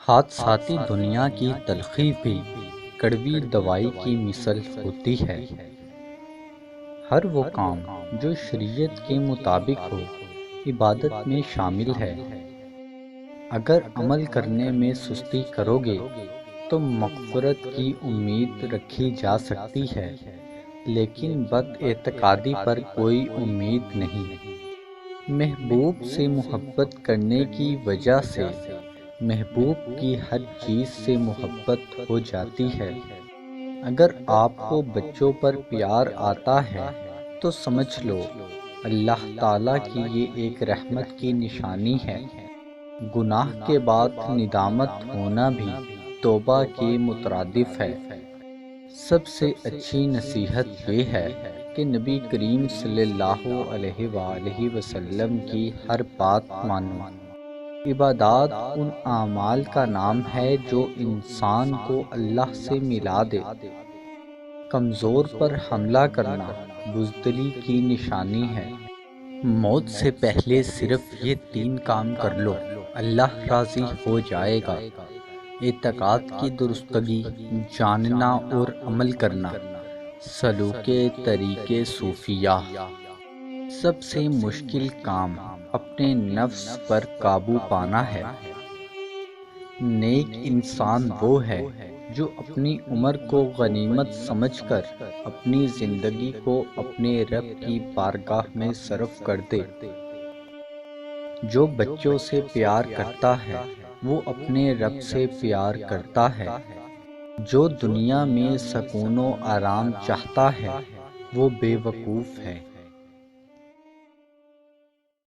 حادثاتی دنیا کی تلخی بھی کڑوی دوائی کی مثل ہوتی ہے۔ ہر وہ کام جو شریعت کے مطابق ہو عبادت میں شامل ہے۔ اگر عمل کرنے میں سستی کرو گے تو مغفرت کی امید رکھی جا سکتی ہے، لیکن بد اعتقادی پر کوئی امید نہیں۔ محبوب سے محبت کرنے کی وجہ سے محبوب کی ہر چیز سے محبت ہو جاتی ہے۔ اگر آپ کو بچوں پر پیار آتا ہے تو سمجھ لو اللہ تعالیٰ کی یہ ایک رحمت کی نشانی ہے۔ گناہ کے بعد ندامت ہونا بھی توبہ کے مترادف ہے۔ سب سے اچھی نصیحت یہ ہے کہ نبی کریم صلی اللہ علیہ وآلہ وسلم کی ہر بات مانو۔ عبادات ان اعمال کا نام ہے جو انسان کو اللہ سے ملا دے۔ کمزور پر حملہ کرنا بزدلی کی نشانی ہے۔ موت سے پہلے صرف یہ 3 کام کر لو، اللہ راضی ہو جائے گا: اعتقاد کی درستگی، جاننا اور عمل کرنا، سلوک طریق صوفیہ۔ سب سے مشکل کام اپنے نفس پر قابو پانا ہے۔ نیک انسان وہ ہے جو اپنی عمر کو غنیمت سمجھ کر اپنی زندگی کو اپنے رب کی بارگاہ میں صرف کر دے۔ جو بچوں سے پیار کرتا ہے وہ اپنے رب سے پیار کرتا ہے۔ جو دنیا میں سکون و آرام چاہتا ہے وہ بے وقوف ہے۔